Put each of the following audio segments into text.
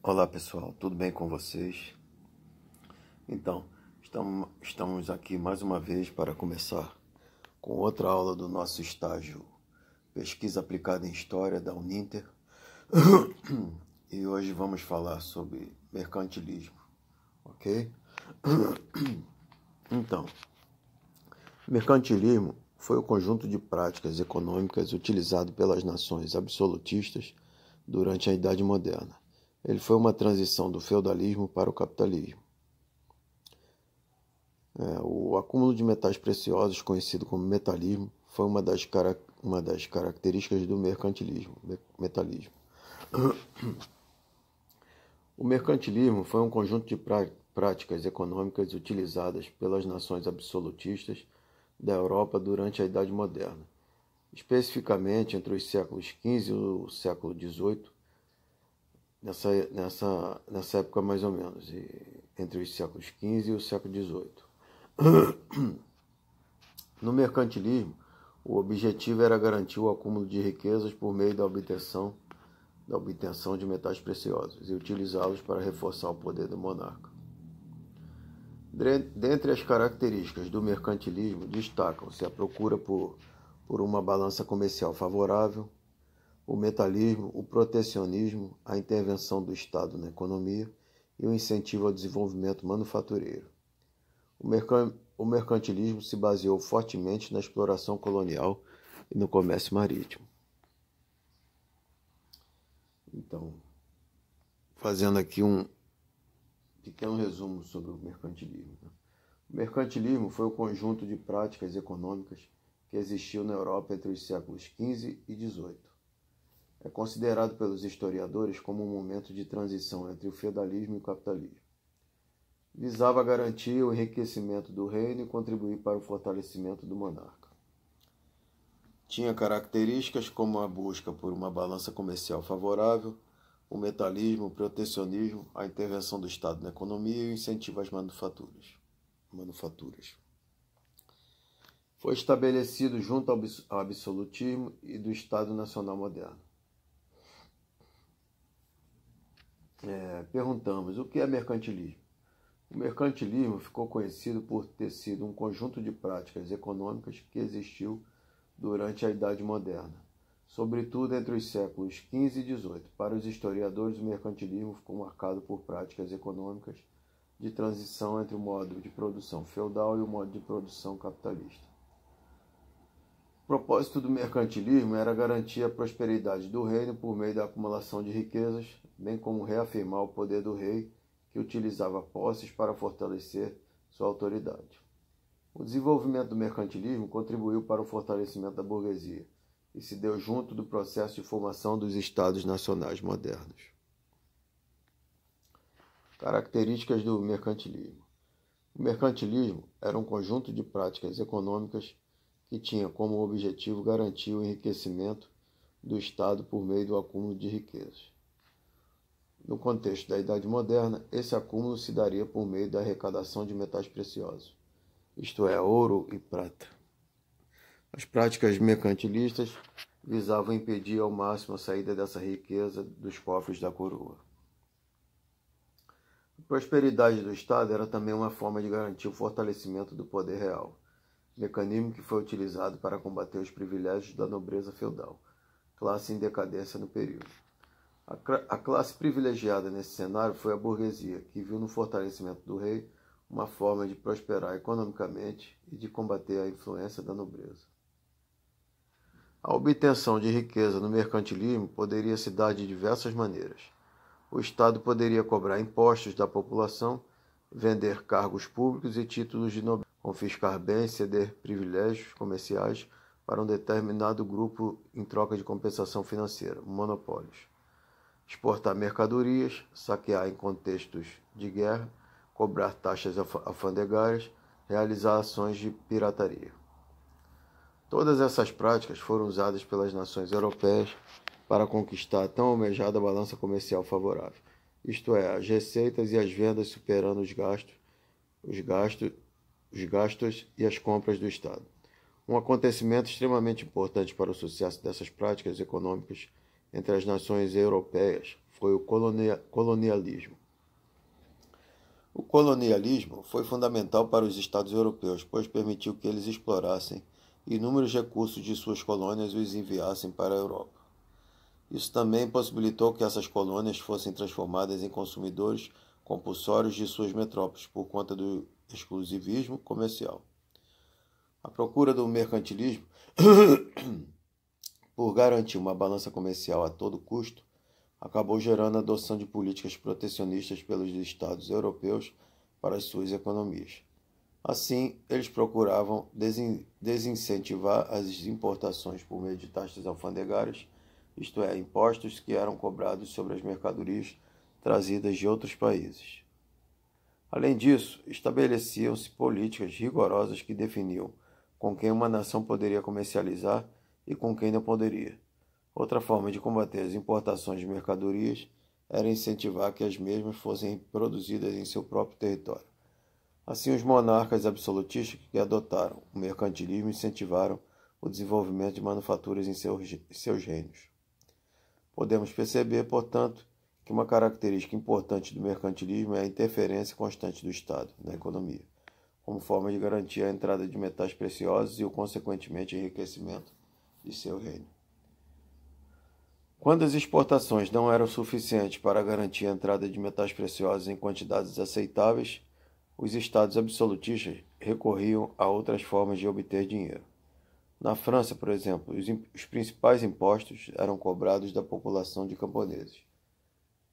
Olá pessoal, tudo bem com vocês? Então, estamos aqui mais uma vez para começar com outra aula do nosso estágio Pesquisa Aplicada em História da Uninter. E hoje vamos falar sobre mercantilismo, ok? Então, mercantilismo foi o conjunto de práticas econômicas utilizado pelas nações absolutistas durante a Idade Moderna. Ele foi uma transição do feudalismo para o capitalismo. O acúmulo de metais preciosos, conhecido como metalismo, foi uma das características do metalismo. O mercantilismo foi um conjunto de práticas econômicas utilizadas pelas nações absolutistas da Europa durante a Idade Moderna, especificamente entre os séculos XV e o século XVIII, nessa época mais ou menos, entre os séculos XV e o século XVIII. No mercantilismo, o objetivo era garantir o acúmulo de riquezas por meio da obtenção de metais preciosos e utilizá-los para reforçar o poder do monarca. Dentre as características do mercantilismo, destacam-se a procura por uma balança comercial favorável, o metalismo, o protecionismo, a intervenção do Estado na economia e o incentivo ao desenvolvimento manufatureiro. O mercantilismo se baseou fortemente na exploração colonial e no comércio marítimo. Então, fazendo aqui um pequeno resumo sobre o mercantilismo. O mercantilismo foi o conjunto de práticas econômicas que existiu na Europa entre os séculos XV e XVIII. É considerado pelos historiadores como um momento de transição entre o feudalismo e o capitalismo. Visava garantir o enriquecimento do reino e contribuir para o fortalecimento do monarca. Tinha características como a busca por uma balança comercial favorável, o metalismo, o protecionismo, a intervenção do Estado na economia e o incentivo às manufaturas. Foi estabelecido junto ao absolutismo e do Estado Nacional moderno. Perguntamos, o que é mercantilismo? O mercantilismo ficou conhecido por ter sido um conjunto de práticas econômicas que existiu durante a Idade Moderna, sobretudo entre os séculos XV e XVIII. Para os historiadores, o mercantilismo ficou marcado por práticas econômicas de transição entre o modo de produção feudal e o modo de produção capitalista. O propósito do mercantilismo era garantir a prosperidade do reino por meio da acumulação de riquezas, bem como reafirmar o poder do rei, que utilizava posses para fortalecer sua autoridade. O desenvolvimento do mercantilismo contribuiu para o fortalecimento da burguesia e se deu junto do processo de formação dos Estados nacionais modernos. Características do mercantilismo. O mercantilismo era um conjunto de práticas econômicas que tinha como objetivo garantir o enriquecimento do Estado por meio do acúmulo de riquezas. No contexto da Idade Moderna, esse acúmulo se daria por meio da arrecadação de metais preciosos, isto é, ouro e prata. As práticas mercantilistas visavam impedir ao máximo a saída dessa riqueza dos cofres da coroa. A prosperidade do Estado era também uma forma de garantir o fortalecimento do poder real, mecanismo que foi utilizado para combater os privilégios da nobreza feudal, classe em decadência no período. A classe privilegiada nesse cenário foi a burguesia, que viu no fortalecimento do rei uma forma de prosperar economicamente e de combater a influência da nobreza. A obtenção de riqueza no mercantilismo poderia se dar de diversas maneiras. O Estado poderia cobrar impostos da população, vender cargos públicos e títulos de nobreza, confiscar bens, ceder privilégios comerciais para um determinado grupo em troca de compensação financeira, monopólios. Exportar mercadorias, saquear em contextos de guerra, cobrar taxas alfandegárias, realizar ações de pirataria. Todas essas práticas foram usadas pelas nações europeias para conquistar a tão almejada balança comercial favorável, isto é, as receitas e as vendas superando os gastos e as compras do Estado. Um acontecimento extremamente importante para o sucesso dessas práticas econômicas entre as nações europeias foi o colonialismo. O colonialismo foi fundamental para os estados europeus, pois permitiu que eles explorassem inúmeros recursos de suas colônias e os enviassem para a Europa. Isso também possibilitou que essas colônias fossem transformadas em consumidores compulsórios de suas metrópoles por conta do exclusivismo comercial. A procura do mercantilismo por garantir uma balança comercial a todo custo acabou gerando a adoção de políticas protecionistas pelos estados europeus para as suas economias. Assim, eles procuravam desincentivar as importações por meio de taxas alfandegárias, isto é, impostos que eram cobrados sobre as mercadorias trazidas de outros países. Além disso, estabeleciam-se políticas rigorosas que definiam com quem uma nação poderia comercializar e com quem não poderia. Outra forma de combater as importações de mercadorias era incentivar que as mesmas fossem produzidas em seu próprio território. Assim, os monarcas absolutistas que adotaram o mercantilismo incentivaram o desenvolvimento de manufaturas em seus reinos. Podemos perceber, portanto, que uma característica importante do mercantilismo é a interferência constante do Estado na economia, como forma de garantir a entrada de metais preciosos e o consequentemente enriquecimento de seu reino. Quando as exportações não eram suficientes para garantir a entrada de metais preciosos em quantidades aceitáveis, os estados absolutistas recorriam a outras formas de obter dinheiro. Na França, por exemplo, os principais impostos eram cobrados da população de camponeses,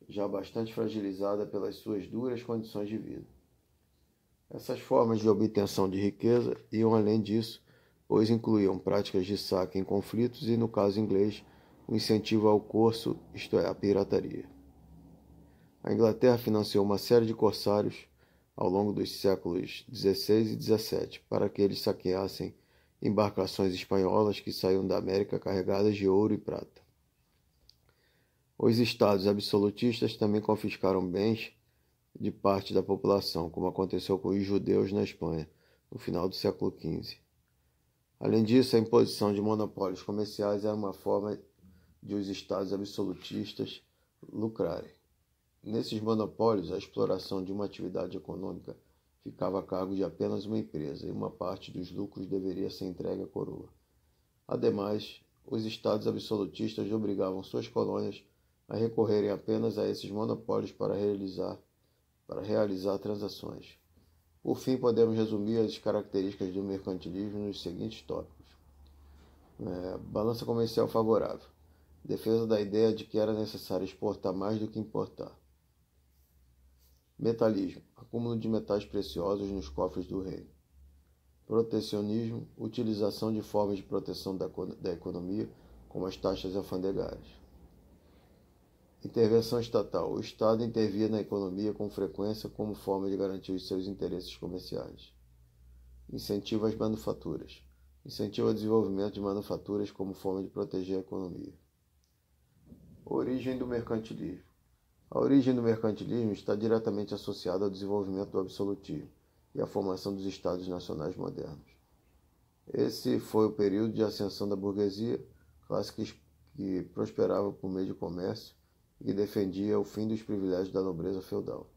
já bastante fragilizada pelas suas duras condições de vida. Essas formas de obtenção de riqueza iam além disso, pois incluíam práticas de saque em conflitos e, no caso inglês, o incentivo ao corso, isto é, à pirataria. A Inglaterra financiou uma série de corsários ao longo dos séculos XVI e XVII para que eles saqueassem embarcações espanholas que saíam da América carregadas de ouro e prata. Os estados absolutistas também confiscaram bens de parte da população, como aconteceu com os judeus na Espanha, no final do século XV. Além disso, a imposição de monopólios comerciais era uma forma de os estados absolutistas lucrarem. Nesses monopólios, a exploração de uma atividade econômica ficava a cargo de apenas uma empresa e uma parte dos lucros deveria ser entregue à coroa. Ademais, os estados absolutistas obrigavam suas colônias a recorrerem apenas a esses monopólios para realizar transações. Por fim, podemos resumir as características do mercantilismo nos seguintes tópicos. Balança comercial favorável. Defesa da ideia de que era necessário exportar mais do que importar. Metalismo. Acúmulo de metais preciosos nos cofres do reino. Protecionismo. Utilização de formas de proteção da economia, como as taxas alfandegárias. Intervenção estatal. O Estado intervia na economia com frequência como forma de garantir os seus interesses comerciais. Incentivo às manufaturas. Incentivo ao desenvolvimento de manufaturas como forma de proteger a economia. Origem do mercantilismo. A origem do mercantilismo está diretamente associada ao desenvolvimento do absolutismo e à formação dos Estados nacionais modernos. Esse foi o período de ascensão da burguesia, classe que prosperava por meio de comércio e que defendia o fim dos privilégios da nobreza feudal.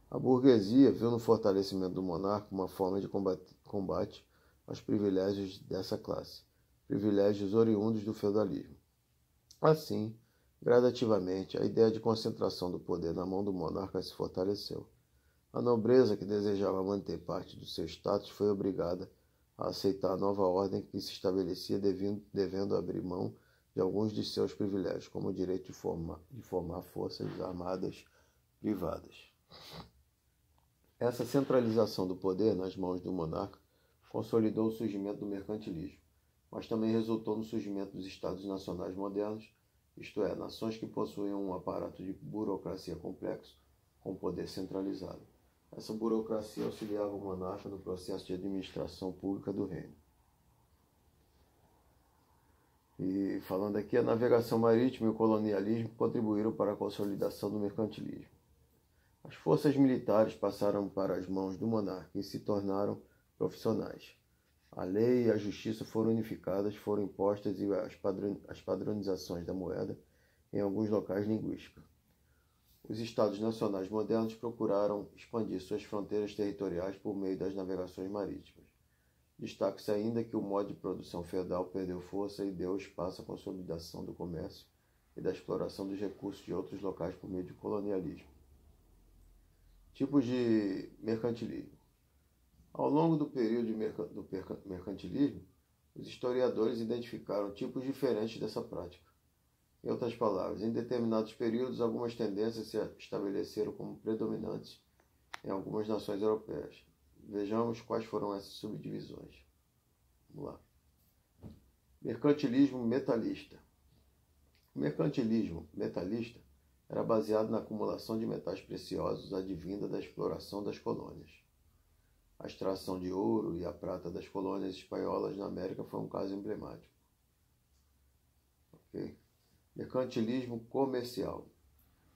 A burguesia viu no fortalecimento do monarca uma forma de combate aos privilégios dessa classe, privilégios oriundos do feudalismo. Assim, gradativamente, a ideia de concentração do poder na mão do monarca se fortaleceu. A nobreza, que desejava manter parte do seu status, foi obrigada a aceitar a nova ordem que se estabelecia devendo abrir mão de alguns de seus privilégios, como o direito de formar forças armadas privadas. Essa centralização do poder nas mãos do monarca consolidou o surgimento do mercantilismo, mas também resultou no surgimento dos Estados nacionais modernos, isto é, nações que possuíam um aparato de burocracia complexo com poder centralizado. Essa burocracia auxiliava o monarca no processo de administração pública do reino. E falando aqui, a navegação marítima e o colonialismo contribuíram para a consolidação do mercantilismo. As forças militares passaram para as mãos do monarca e se tornaram profissionais. A lei e a justiça foram unificadas, foram impostas e as padronizações da moeda em alguns locais linguística. Os estados nacionais modernos procuraram expandir suas fronteiras territoriais por meio das navegações marítimas. Destaca-se ainda que o modo de produção feudal perdeu força e deu espaço à consolidação do comércio e da exploração dos recursos de outros locais por meio de colonialismo. Tipos de mercantilismo. Ao longo do período do mercantilismo, os historiadores identificaram tipos diferentes dessa prática. Em outras palavras, em determinados períodos, algumas tendências se estabeleceram como predominantes em algumas nações europeias. Vejamos quais foram essas subdivisões. Vamos lá. Mercantilismo metalista. O mercantilismo metalista era baseado na acumulação de metais preciosos advinda da exploração das colônias. A extração de ouro e a prata das colônias espanholas na América foi um caso emblemático. Ok? Mercantilismo comercial.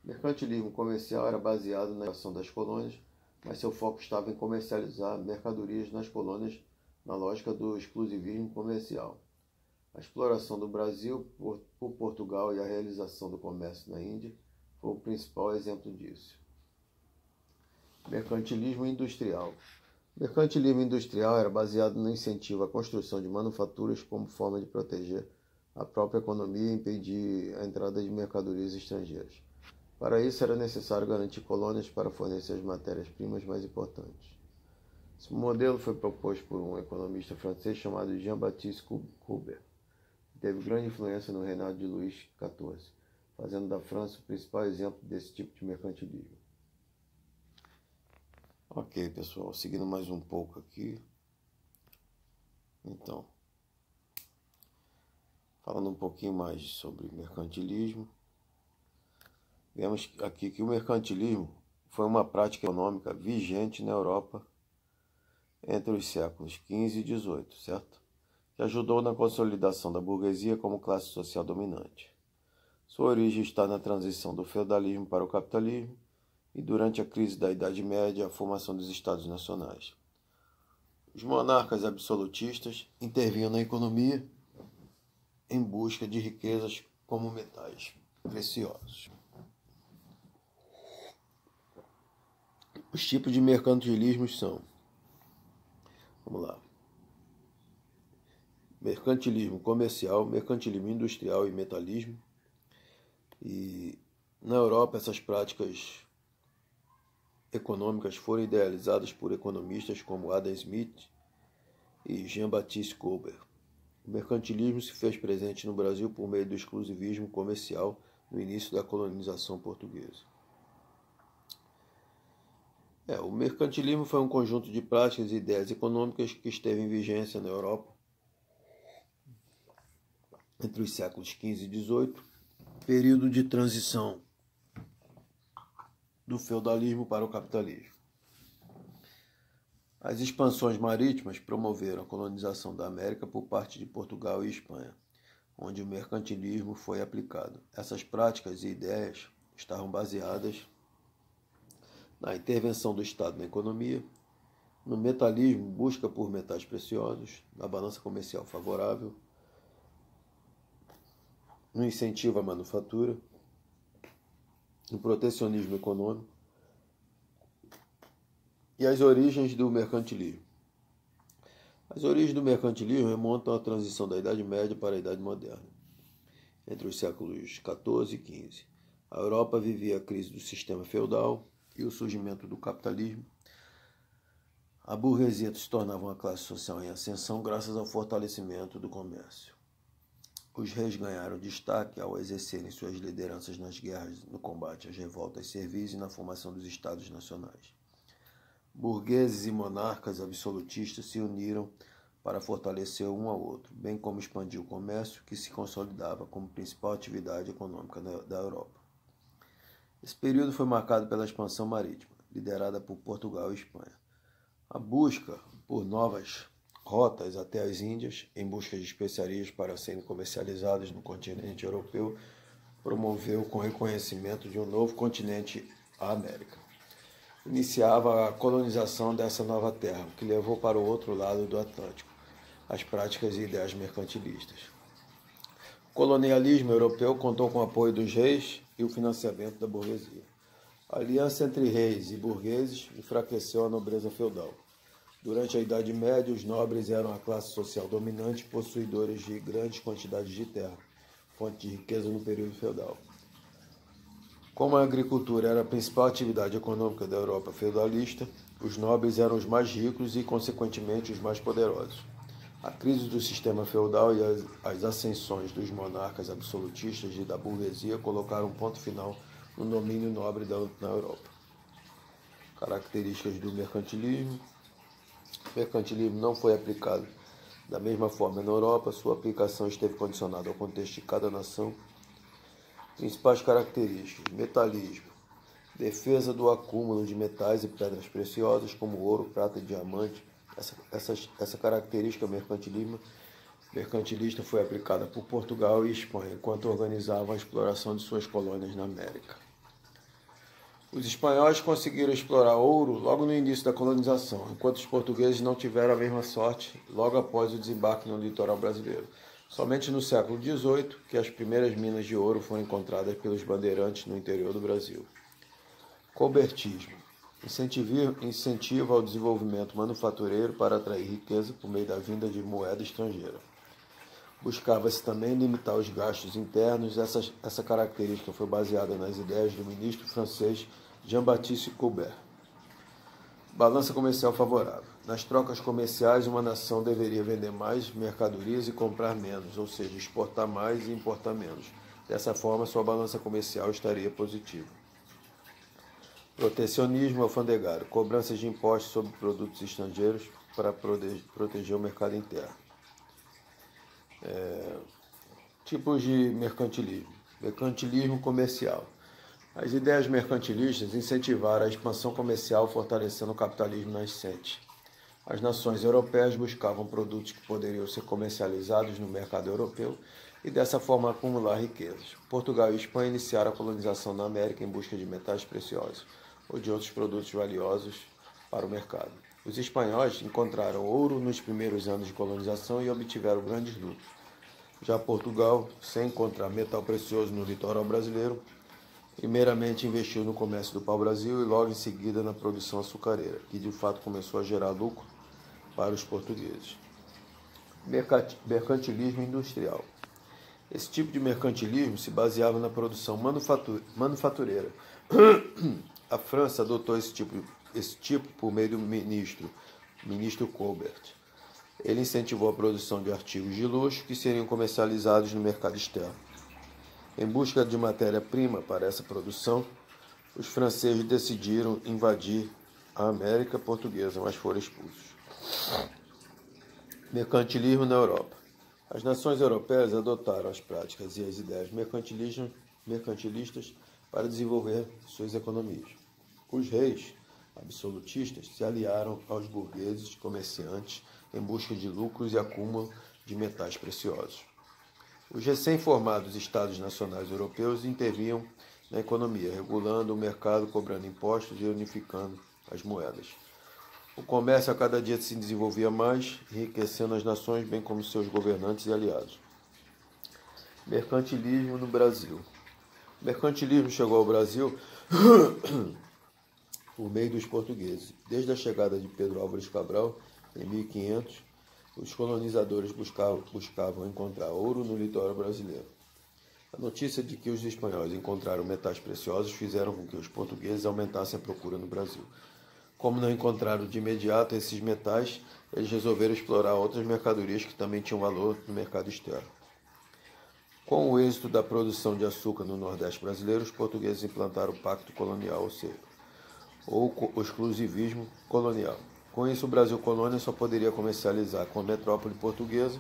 O mercantilismo comercial era baseado na extração das colônias, mas seu foco estava em comercializar mercadorias nas colônias na lógica do exclusivismo comercial. A exploração do Brasil por Portugal e a realização do comércio na Índia foi o principal exemplo disso. Mercantilismo industrial. O mercantilismo industrial era baseado no incentivo à construção de manufaturas como forma de proteger a própria economia e impedir a entrada de mercadorias estrangeiras. Para isso, era necessário garantir colônias para fornecer as matérias-primas mais importantes. Esse modelo foi proposto por um economista francês chamado Jean-Baptiste Courbet, que teve grande influência no reinado de Luís XIV, fazendo da França o principal exemplo desse tipo de mercantilismo. Ok, pessoal, seguindo mais um pouco aqui. Então, falando um pouquinho mais sobre mercantilismo, vemos aqui que o mercantilismo foi uma prática econômica vigente na Europa entre os séculos XV e XVIII, certo? Que ajudou na consolidação da burguesia como classe social dominante. Sua origem está na transição do feudalismo para o capitalismo e durante a crise da Idade Média, a formação dos Estados Nacionais. Os monarcas absolutistas intervinham na economia em busca de riquezas como metais preciosos. Os tipos de mercantilismo são, vamos lá, mercantilismo comercial, mercantilismo industrial e metalismo. E na Europa essas práticas econômicas foram idealizadas por economistas como Adam Smith e Jean-Baptiste Courbet. O mercantilismo se fez presente no Brasil por meio do exclusivismo comercial no início da colonização portuguesa. O mercantilismo foi um conjunto de práticas e ideias econômicas que esteve em vigência na Europa entre os séculos XV e XVIII, período de transição do feudalismo para o capitalismo. As expansões marítimas promoveram a colonização da América por parte de Portugal e Espanha, onde o mercantilismo foi aplicado. Essas práticas e ideias estavam baseadas na intervenção do Estado na economia, no metalismo, busca por metais preciosos, na balança comercial favorável, no incentivo à manufatura, no protecionismo econômico e as origens do mercantilismo. As origens do mercantilismo remontam à transição da Idade Média para a Idade Moderna, entre os séculos XIV e XV. A Europa vivia a crise do sistema feudal e o surgimento do capitalismo. A burguesia se tornava uma classe social em ascensão graças ao fortalecimento do comércio. Os reis ganharam destaque ao exercerem suas lideranças nas guerras, no combate às revoltas servis e na formação dos estados nacionais. Burgueses e monarcas absolutistas se uniram para fortalecer um ao outro, bem como expandir o comércio, que se consolidava como principal atividade econômica da Europa. Esse período foi marcado pela expansão marítima, liderada por Portugal e Espanha. A busca por novas rotas até as Índias, em busca de especiarias para serem comercializadas no continente europeu, promoveu com o reconhecimento de um novo continente, a América. Iniciava a colonização dessa nova terra, que levou para o outro lado do Atlântico as práticas e ideias mercantilistas. O colonialismo europeu contou com o apoio dos reis e o financiamento da burguesia. A aliança entre reis e burgueses enfraqueceu a nobreza feudal. Durante a Idade Média, os nobres eram a classe social dominante, possuidores de grandes quantidades de terra, fonte de riqueza no período feudal. Como a agricultura era a principal atividade econômica da Europa feudalista, os nobres eram os mais ricos e, consequentemente, os mais poderosos. A crise do sistema feudal e as ascensões dos monarcas absolutistas e da burguesia colocaram um ponto final no domínio nobre na Europa. Características do mercantilismo. O mercantilismo não foi aplicado da mesma forma na Europa, sua aplicação esteve condicionada ao contexto de cada nação. Principais características: metalismo, defesa do acúmulo de metais e pedras preciosas como ouro, prata e diamante. Essa característica mercantilista foi aplicada por Portugal e Espanha, enquanto organizavam a exploração de suas colônias na América. Os espanhóis conseguiram explorar ouro logo no início da colonização, enquanto os portugueses não tiveram a mesma sorte logo após o desembarque no litoral brasileiro. Somente no século XVIII que as primeiras minas de ouro foram encontradas pelos bandeirantes no interior do Brasil. Cobertismo. Incentiva ao desenvolvimento manufatureiro para atrair riqueza por meio da vinda de moeda estrangeira. Buscava-se também limitar os gastos internos. Essa característica foi baseada nas ideias do ministro francês Jean-Baptiste Colbert. Balança comercial favorável. Nas trocas comerciais, uma nação deveria vender mais mercadorias e comprar menos, ou seja, exportar mais e importar menos. Dessa forma, sua balança comercial estaria positiva. Protecionismo alfandegário. Cobranças de impostos sobre produtos estrangeiros para proteger o mercado interno. Tipos de mercantilismo. Mercantilismo comercial. As ideias mercantilistas incentivaram a expansão comercial, fortalecendo o capitalismo nascente. As nações europeias buscavam produtos que poderiam ser comercializados no mercado europeu e dessa forma acumular riquezas. Portugal e Espanha iniciaram a colonização na América em busca de metais preciosos ou de outros produtos valiosos para o mercado. Os espanhóis encontraram ouro nos primeiros anos de colonização e obtiveram grandes lucros. Já Portugal, sem encontrar metal precioso no litoral brasileiro, primeiramente investiu no comércio do pau-brasil e logo em seguida na produção açucareira, que de fato começou a gerar lucro para os portugueses. Mercantilismo industrial. Esse tipo de mercantilismo se baseava na produção manufatureira. A França adotou esse tipo por meio do ministro Colbert. Ele incentivou a produção de artigos de luxo que seriam comercializados no mercado externo. Em busca de matéria-prima para essa produção, os franceses decidiram invadir a América Portuguesa, mas foram expulsos. Mercantilismo na Europa. As nações europeias adotaram as práticas e as ideias mercantilistas para desenvolver suas economias. Os reis absolutistas se aliaram aos burgueses comerciantes em busca de lucros e acúmulo de metais preciosos. Os recém-formados Estados Nacionais Europeus intervinham na economia, regulando o mercado, cobrando impostos e unificando as moedas. O comércio a cada dia se desenvolvia mais, enriquecendo as nações, bem como seus governantes e aliados. Mercantilismo no Brasil. O mercantilismo chegou ao Brasil por meio dos portugueses. Desde a chegada de Pedro Álvares Cabral, em 1500, os colonizadores buscavam encontrar ouro no litoral brasileiro. A notícia de que os espanhóis encontraram metais preciosos fizeram com que os portugueses aumentassem a procura no Brasil. Como não encontraram de imediato esses metais, eles resolveram explorar outras mercadorias que também tinham valor no mercado externo. Com o êxito da produção de açúcar no Nordeste brasileiro, os portugueses implantaram o Pacto Colonial, ou o exclusivismo colonial. Com isso, o Brasil colônia só poderia comercializar com a metrópole portuguesa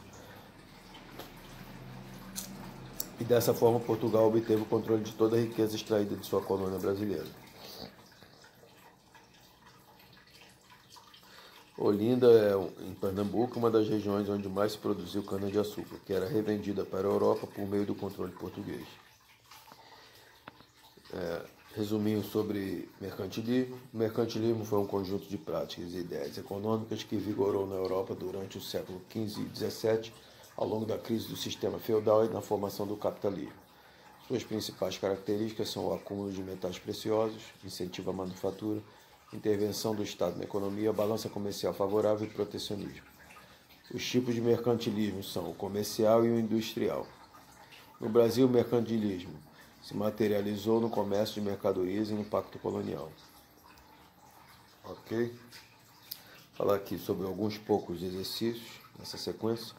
e dessa forma Portugal obteve o controle de toda a riqueza extraída de sua colônia brasileira. Olinda é, em Pernambuco, uma das regiões onde mais se produziu cana-de-açúcar, que era revendida para a Europa por meio do controle português. Resuminho sobre mercantilismo. O mercantilismo foi um conjunto de práticas e ideias econômicas que vigorou na Europa durante o século XV e XVII, ao longo da crise do sistema feudal e na formação do capitalismo. Suas principais características são o acúmulo de metais preciosos, incentivo à manufatura, intervenção do Estado na economia, balança comercial favorável e protecionismo. Os tipos de mercantilismo são o comercial e o industrial. No Brasil, o mercantilismo se materializou no comércio de mercadorias e no Pacto Colonial. Ok? Falar aqui sobre alguns poucos exercícios nessa sequência.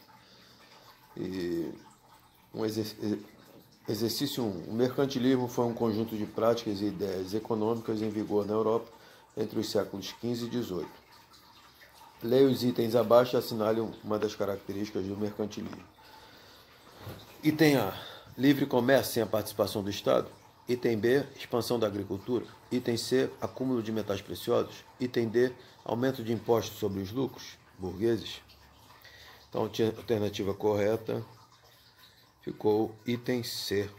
Exercício 1. O mercantilismo foi um conjunto de práticas e ideias econômicas em vigor na Europa entre os séculos XV e XVIII. Leia os itens abaixo e assinale uma das características do mercantilismo. Item A. Livre comércio sem a participação do Estado. Item B. Expansão da agricultura. Item C. Acúmulo de metais preciosos. Item D. Aumento de impostos sobre os lucros burgueses. Então, a alternativa correta ficou item C.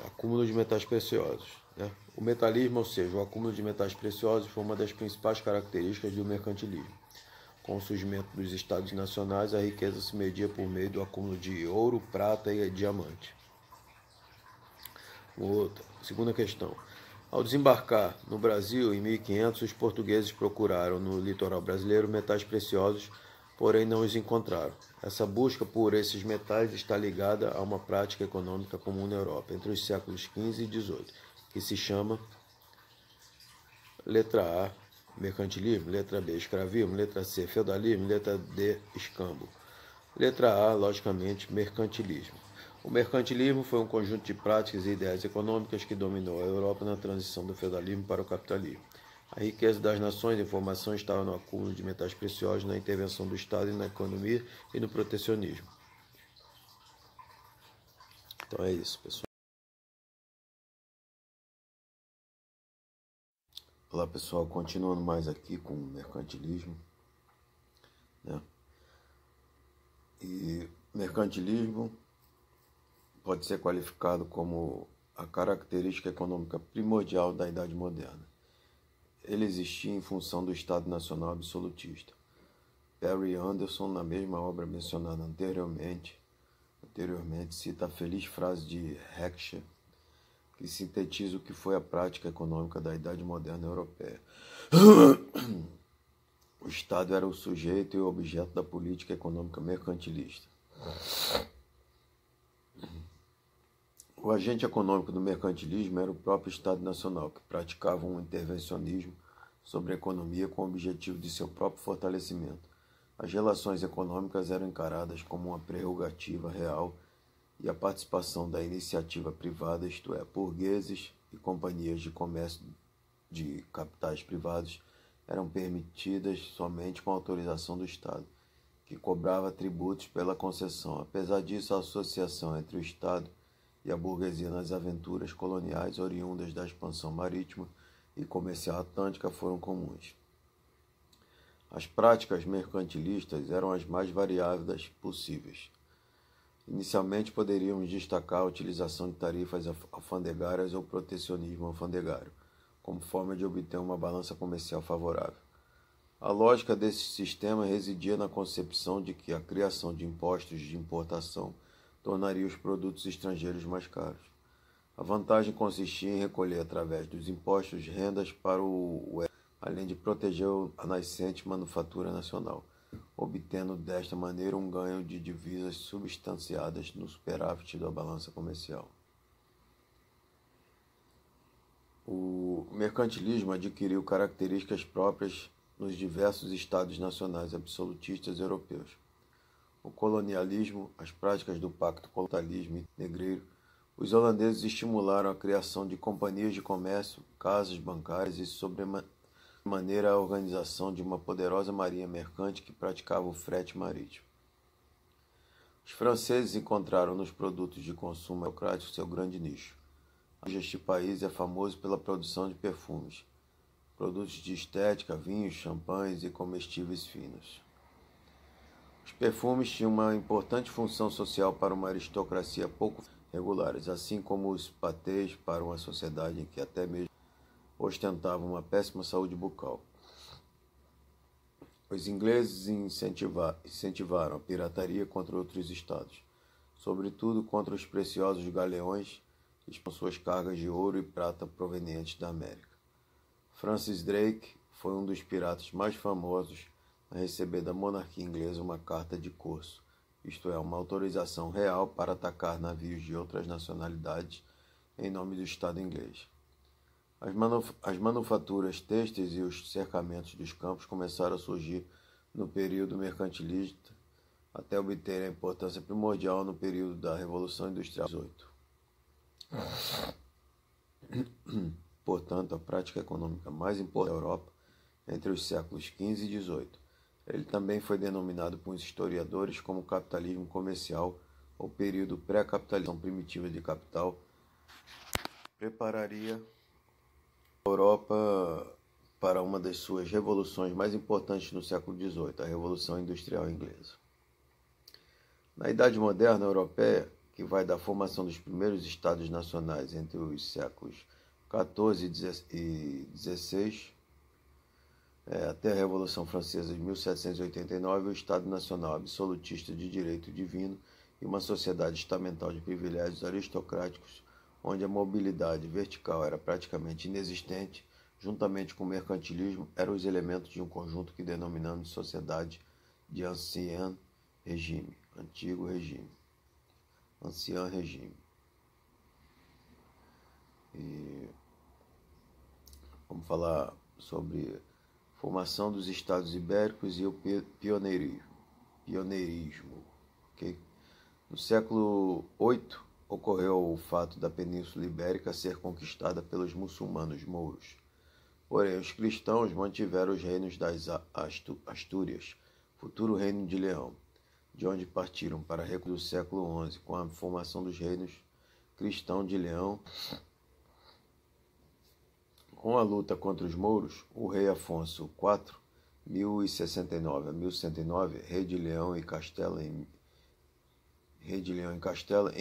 Acúmulo de metais preciosos. Né? O metalismo, ou seja, o acúmulo de metais preciosos, foi uma das principais características do mercantilismo. Com o surgimento dos estados nacionais, a riqueza se media por meio do acúmulo de ouro, prata e diamante. Segunda questão. Ao desembarcar no Brasil em 1500, os portugueses procuraram no litoral brasileiro metais preciosos, porém não os encontraram. Essa busca por esses metais está ligada a uma prática econômica comum na Europa entre os séculos XV e XVIII, que se chama letra A, mercantilismo, letra B, escravismo, letra C, feudalismo, letra D, escambo. Letra A, logicamente, mercantilismo. O mercantilismo foi um conjunto de práticas e ideias econômicas que dominou a Europa na transição do feudalismo para o capitalismo. A riqueza das nações em formação estava no acúmulo de metais preciosos, na intervenção do Estado na economia e no protecionismo. Então é isso, pessoal. Olá, pessoal, continuando mais aqui com o mercantilismo, né? E mercantilismo pode ser qualificado como a característica econômica primordial da Idade Moderna. Ele existia em função do Estado Nacional absolutista. Perry Anderson, na mesma obra mencionada anteriormente, cita a feliz frase de Heckscher, que sintetiza o que foi a prática econômica da Idade Moderna Europeia. O Estado era o sujeito e o objeto da política econômica mercantilista. O agente econômico do mercantilismo era o próprio Estado Nacional, que praticava um intervencionismo sobre a economia com o objetivo de seu próprio fortalecimento. As relações econômicas eram encaradas como uma prerrogativa real e a participação da iniciativa privada, isto é, burgueses e companhias de comércio de capitais privados, eram permitidas somente com autorização do Estado, que cobrava tributos pela concessão. Apesar disso, a associação entre o Estado e a burguesia nas aventuras coloniais oriundas da expansão marítima e comercial atlântica foram comuns. As práticas mercantilistas eram as mais variadas possíveis. Inicialmente, poderíamos destacar a utilização de tarifas alfandegárias ou protecionismo alfandegário, como forma de obter uma balança comercial favorável. A lógica desse sistema residia na concepção de que a criação de impostos de importação tornaria os produtos estrangeiros mais caros. A vantagem consistia em recolher através dos impostos rendas para o além de proteger a nascente manufatura nacional, obtendo desta maneira um ganho de divisas substanciadas no superávit da balança comercial. O mercantilismo adquiriu características próprias nos diversos estados nacionais absolutistas europeus. O colonialismo, as práticas do pacto colonialismo e negreiro, os holandeses estimularam a criação de companhias de comércio, casas bancárias e, sobremaneira, a organização de uma poderosa marinha mercante que praticava o frete marítimo. Os franceses encontraram nos produtos de consumo democrático seu grande nicho. Este país é famoso pela produção de perfumes, produtos de estética, vinhos, champanhes e comestíveis finos. Os perfumes tinham uma importante função social para uma aristocracia pouco regulares, assim como os patês para uma sociedade em que até mesmo ostentava uma péssima saúde bucal. Os ingleses incentivaram a pirataria contra outros estados, sobretudo contra os preciosos galeões com suas cargas de ouro e prata provenientes da América. Francis Drake foi um dos piratas mais famosos a receber da monarquia inglesa uma carta de corso, isto é, uma autorização real para atacar navios de outras nacionalidades em nome do Estado inglês. As manufaturas têxteis e os cercamentos dos campos começaram a surgir no período mercantilista, até obterem a importância primordial no período da Revolução Industrial 18. Portanto, a prática econômica mais importante da Europa entre os séculos XV e XVIII. Ele também foi denominado por historiadores como capitalismo comercial ou período pré-capitalização primitiva de capital, prepararia a Europa para uma das suas revoluções mais importantes no século XVIII, a Revolução Industrial Inglesa. Na Idade Moderna Europeia, que vai da formação dos primeiros estados nacionais entre os séculos XIV e XVI, até a Revolução Francesa de 1789, o Estado Nacional absolutista de direito divino e uma sociedade estamental de privilégios aristocráticos, onde a mobilidade vertical era praticamente inexistente, juntamente com o mercantilismo, eram os elementos de um conjunto que denominamos de sociedade de ancien regime, antigo regime, ancien regime. E vamos falar sobre formação dos Estados Ibéricos e o pioneirismo. Okay? No século VIII, ocorreu o fato da Península Ibérica ser conquistada pelos muçulmanos mouros. Porém, os cristãos mantiveram os reinos das Astúrias, futuro reino de Leão, de onde partiram para o século XI, com a formação dos reinos cristão de Leão. Com a luta contra os mouros, o rei Afonso IV, 1069 a 1109, rei de Leão e Castela, em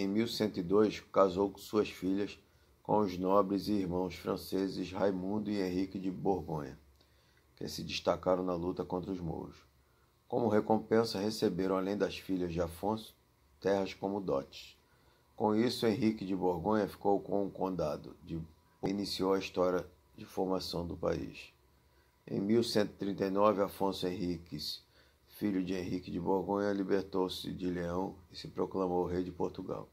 1102, casou com suas filhas com os nobres e irmãos franceses Raimundo e Henrique de Borgonha, que se destacaram na luta contra os mouros. Como recompensa, receberam, além das filhas de Afonso, terras como dotes. Com isso, Henrique de Borgonha ficou com o condado e iniciou a história de formação do país. Em 1139, Afonso Henriques, filho de Henrique de Borgonha, libertou-se de Leão e se proclamou rei de Portugal.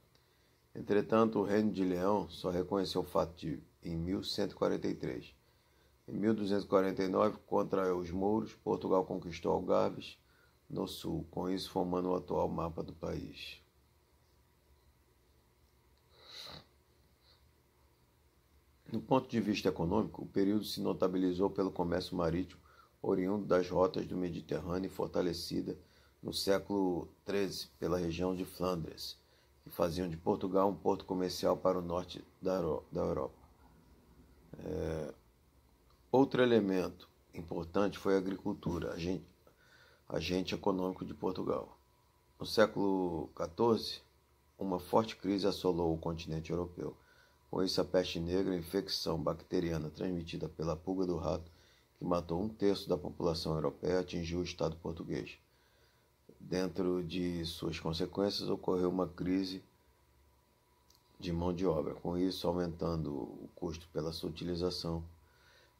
Entretanto, o reino de Leão só reconheceu o fato em 1143. Em 1249, contra os mouros, Portugal conquistou Algarves, no sul, com isso formando o atual mapa do país. Do ponto de vista econômico, o período se notabilizou pelo comércio marítimo oriundo das rotas do Mediterrâneo e fortalecida no século XIII pela região de Flandres, que faziam de Portugal um porto comercial para o norte da Europa. Outro elemento importante foi a agricultura, agente econômico de Portugal. No século XIV, uma forte crise assolou o continente europeu. Com isso, a peste negra, infecção bacteriana transmitida pela pulga do rato, que matou 1/3 da população europeia, atingiu o Estado português. Dentro de suas consequências, ocorreu uma crise de mão de obra, com isso aumentando o custo pela sua utilização.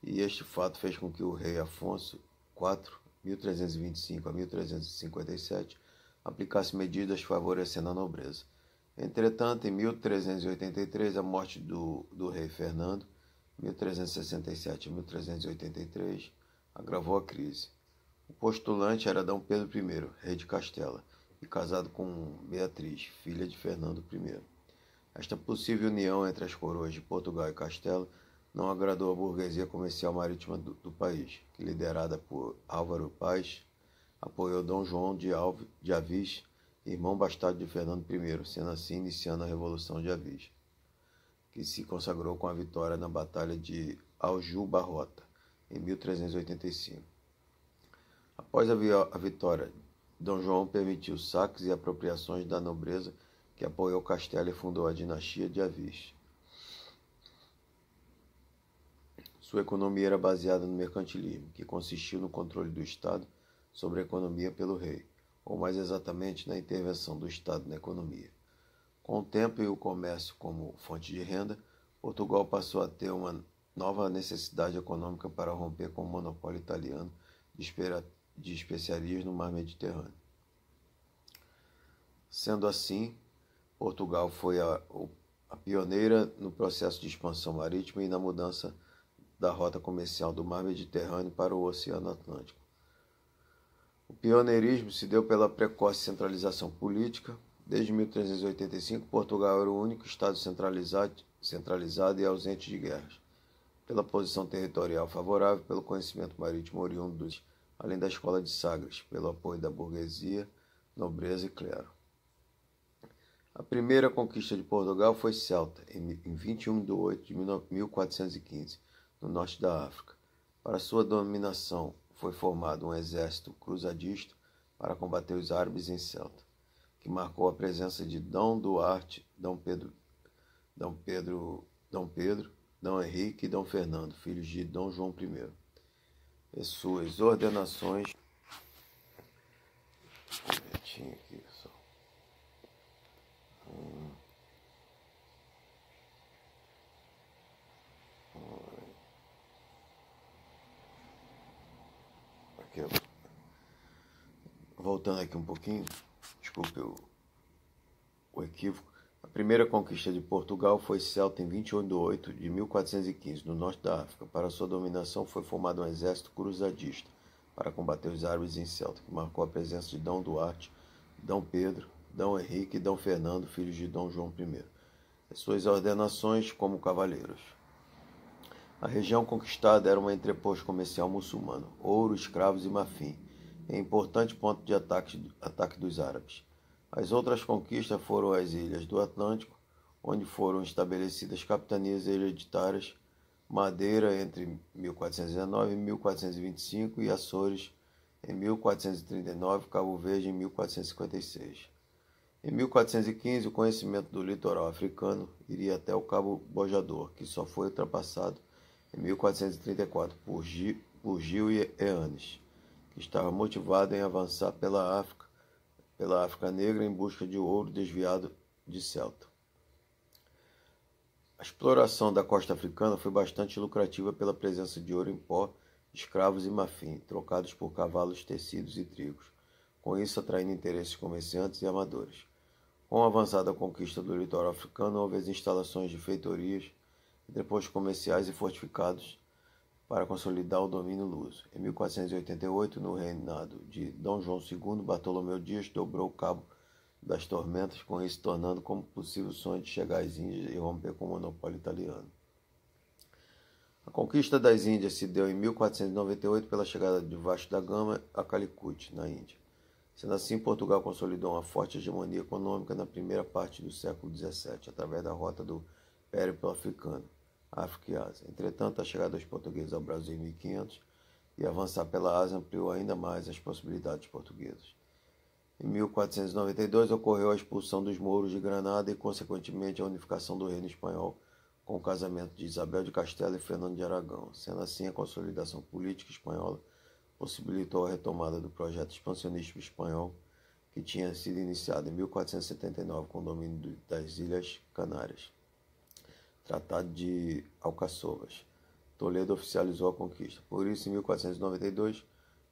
E este fato fez com que o rei Afonso IV, 1325 a 1357, aplicasse medidas favorecendo a nobreza. Entretanto, em 1383, a morte do rei Fernando, 1367 a 1383, agravou a crise. O postulante era D. Pedro I, rei de Castela, e casado com Beatriz, filha de Fernando I. Esta possível união entre as coroas de Portugal e Castela não agradou a burguesia comercial marítima do país, que, liderada por Álvaro Paz, apoiou Dom João de Avis, irmão bastardo de Fernando I, sendo assim iniciando a Revolução de Avis, que se consagrou com a vitória na Batalha de Aljubarrota, em 1385. Após a vitória, Dom João permitiu saques e apropriações da nobreza que apoiou Castela e fundou a dinastia de Avis. Sua economia era baseada no mercantilismo, que consistiu no controle do Estado sobre a economia pelo rei, ou mais exatamente na intervenção do Estado na economia. Com o tempo e o comércio como fonte de renda, Portugal passou a ter uma nova necessidade econômica para romper com o monopólio italiano de especiarias no mar Mediterrâneo. Sendo assim, Portugal foi a pioneira no processo de expansão marítima e na mudança da rota comercial do mar Mediterrâneo para o Oceano Atlântico. O pioneirismo se deu pela precoce centralização política. Desde 1385, Portugal era o único estado centralizado e ausente de guerras, pela posição territorial favorável, pelo conhecimento marítimo oriundo além da escola de Sagres, pelo apoio da burguesia, nobreza e clero. A primeira conquista de Portugal foi Celta, em 21 de 8 de 1415, no norte da África. Para sua dominação foi formado um exército cruzadista para combater os árabes em Celta, que marcou a presença de Dom Duarte, Dom Henrique e Dom Fernando, filhos de Dom João I. E suas ordenações... aqui, só. Aqui, voltando aqui um pouquinho, desculpe o equívoco. A primeira conquista de Portugal foi Celta em 28 de 8 de 1415, no norte da África. Para sua dominação foi formado um exército cruzadista para combater os árabes em Celta, que marcou a presença de Dom Duarte, Dom Pedro, Dom Henrique e Dom Fernando, filhos de Dom João I, e suas ordenações como cavaleiros. A região conquistada era um entreposto comercial muçulmano, ouro, escravos e marfim, e importante ponto de ataque dos árabes. As outras conquistas foram as ilhas do Atlântico, onde foram estabelecidas capitanias hereditárias, Madeira entre 1419 e 1425 e Açores em 1439, Cabo Verde em 1456. Em 1415, o conhecimento do litoral africano iria até o Cabo Bojador, que só foi ultrapassado em 1434 por Gil e Eanes, que estava motivado em avançar pela África Negra em busca de ouro desviado de Celta. A exploração da costa africana foi bastante lucrativa pela presença de ouro em pó, escravos e marfim, trocados por cavalos, tecidos e trigos, com isso atraindo interesses comerciantes e amadores. Com a avançada conquista do litoral africano, houve as instalações de feitorias, entrepostos comerciais e fortificados para consolidar o domínio luso. Em 1488, no reinado de Dom João II, Bartolomeu Dias dobrou o Cabo das Tormentas, com isso tornando como possível o sonho de chegar às Índias e romper com o monopólio italiano. A conquista das Índias se deu em 1498 pela chegada de Vasco da Gama a Calicut, na Índia. Sendo assim, Portugal consolidou uma forte hegemonia econômica na primeira parte do século XVII, através da rota do périplo africano, África e Ásia. Entretanto, a chegada dos portugueses ao Brasil em 1500 e avançar pela Ásia ampliou ainda mais as possibilidades portuguesas. Em 1492 ocorreu a expulsão dos mouros de Granada e, consequentemente, a unificação do reino espanhol com o casamento de Isabel de Castela e Fernando de Aragão. Sendo assim, a consolidação política espanhola possibilitou a retomada do projeto expansionista espanhol que tinha sido iniciado em 1479 com o domínio das Ilhas Canárias. Tratado de Alcaçovas. Toledo oficializou a conquista. Por isso, em 1492,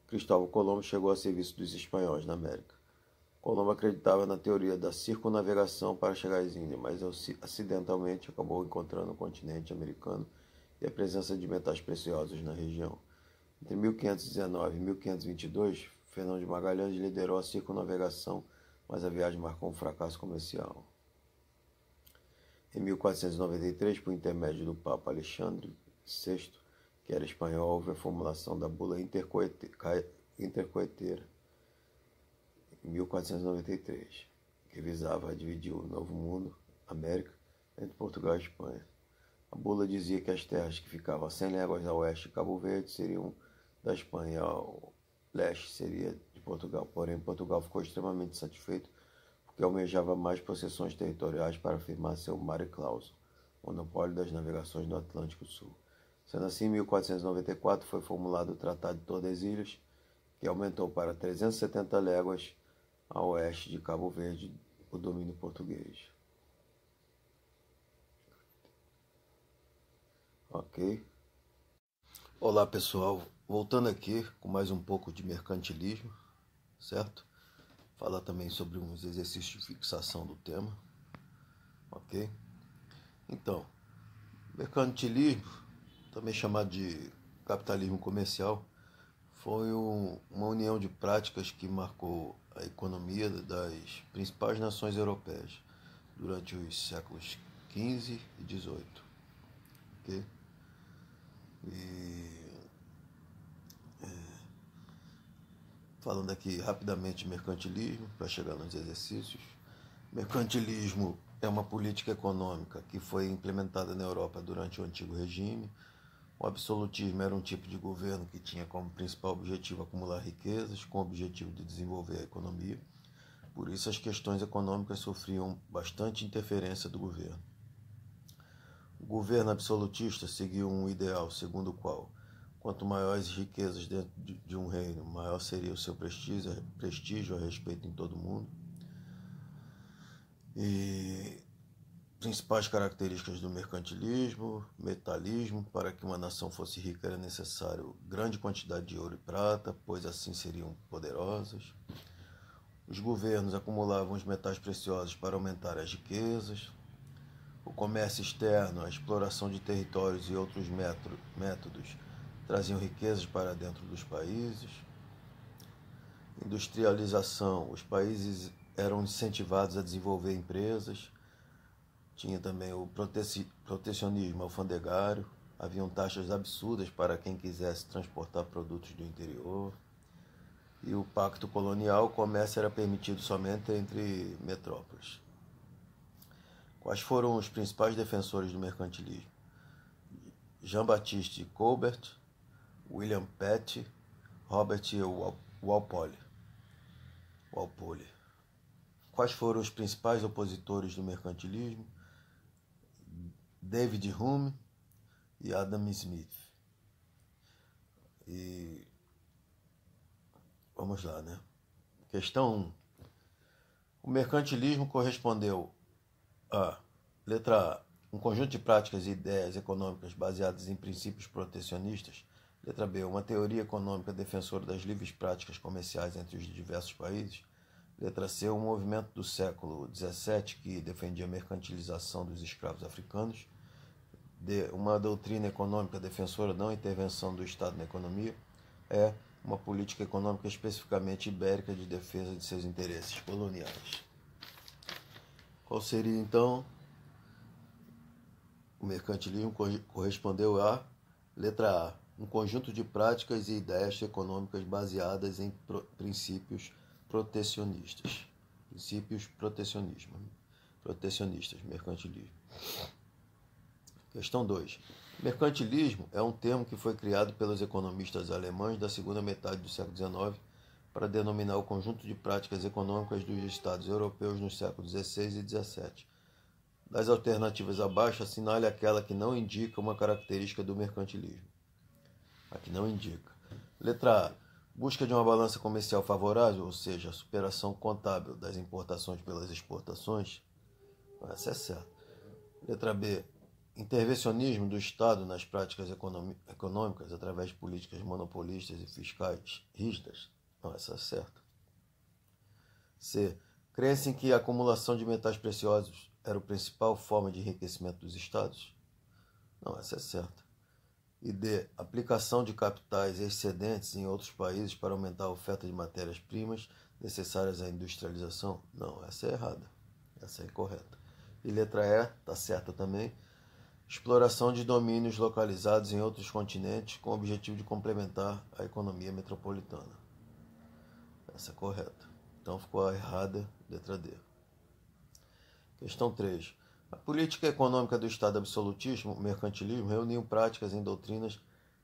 Cristóvão Colombo chegou a serviço dos espanhóis na América. Colombo acreditava na teoria da circunnavegação para chegar às Índias, mas acidentalmente acabou encontrando o continente americano e a presença de metais preciosos na região. Entre 1519 e 1522, Fernão de Magalhães liderou a circunnavegação, mas a viagem marcou um fracasso comercial. Em 1493, por intermédio do Papa Alexandre VI, que era espanhol, houve a formulação da Bula Intercoeteira, em 1493, que visava dividir o Novo Mundo, América, entre Portugal e Espanha. A bula dizia que as terras que ficavam a 100 léguas a oeste de Cabo Verde seriam da Espanha, ao leste seria de Portugal. Porém, Portugal ficou extremamente satisfeito porque almejava mais possessões territoriais para afirmar seu mare clausum, monopólio das navegações no Atlântico Sul. Sendo assim, em 1494 foi formulado o Tratado de Tordesilhas, e aumentou para 370 léguas a oeste de Cabo Verde, o domínio português. Ok? Olá pessoal, voltando aqui com mais um pouco de mercantilismo, certo? Falar também sobre uns exercícios de fixação do tema, ok? Então, mercantilismo, também chamado de capitalismo comercial, foi uma união de práticas que marcou a economia das principais nações europeias durante os séculos XV e XVIII. Okay? E falando aqui rapidamente de mercantilismo, para chegar nos exercícios. Mercantilismo é uma política econômica que foi implementada na Europa durante o antigo regime. O absolutismo era um tipo de governo que tinha como principal objetivo acumular riquezas, com o objetivo de desenvolver a economia. Por isso, as questões econômicas sofriam bastante interferência do governo. O governo absolutista seguiu um ideal segundo o qual, quanto maiores riquezas dentro de um reino, maior seria o seu prestígio a respeito em todo o mundo. E principais características do mercantilismo: metalismo. Para que uma nação fosse rica era necessário grande quantidade de ouro e prata, pois assim seriam poderosas. Os governos acumulavam os metais preciosos para aumentar as riquezas. O comércio externo, a exploração de territórios e outros métodos traziam riquezas para dentro dos países. Industrialização, os países eram incentivados a desenvolver empresas. Tinha também o protecionismo alfandegário, haviam taxas absurdas para quem quisesse transportar produtos do interior. E o pacto colonial, o comércio era permitido somente entre metrópoles. Quais foram os principais defensores do mercantilismo? Jean-Baptiste Colbert, William Pitt, Robert Walpole. Quais foram os principais opositores do mercantilismo? David Hume e Adam Smith. E vamos lá, né? Questão 1. O mercantilismo correspondeu a, letra A, um conjunto de práticas e ideias econômicas baseadas em princípios protecionistas. Letra B, uma teoria econômica defensora das livres práticas comerciais entre os diversos países. Letra C, um movimento do século XVII que defendia a mercantilização dos escravos africanos. D, uma doutrina econômica defensora da não intervenção do Estado na economia. E, uma política econômica especificamente ibérica de defesa de seus interesses coloniais. Qual seria, então? O mercantilismo correspondeu a, letra A, um conjunto de práticas e ideias econômicas baseadas em princípios protecionistas. Protecionistas, mercantilismo. Questão 2. Mercantilismo é um termo que foi criado pelos economistas alemães da segunda metade do século XIX para denominar o conjunto de práticas econômicas dos estados europeus nos séculos XVI e XVII. Das alternativas abaixo, assinale aquela que não indica uma característica do mercantilismo. A que não indica. Letra A. Busca de uma balança comercial favorável, ou seja, a superação contábil das importações pelas exportações. Essa é certa. Letra B. Intervencionismo do Estado nas práticas econômicas através de políticas monopolistas e fiscais rígidas. Essa é certa. C. Crença em que a acumulação de metais preciosos era a principal forma de enriquecimento dos Estados? Não, essa é certa. E D. Aplicação de capitais excedentes em outros países para aumentar a oferta de matérias-primas necessárias à industrialização? Não, essa é errada. Essa é incorreta. E letra E, está certa também. Exploração de domínios localizados em outros continentes com o objetivo de complementar a economia metropolitana. Essa é correta. Então ficou a errada, letra D. Questão 3. A política econômica do Estado absolutismo, o mercantilismo, reuniu práticas em doutrinas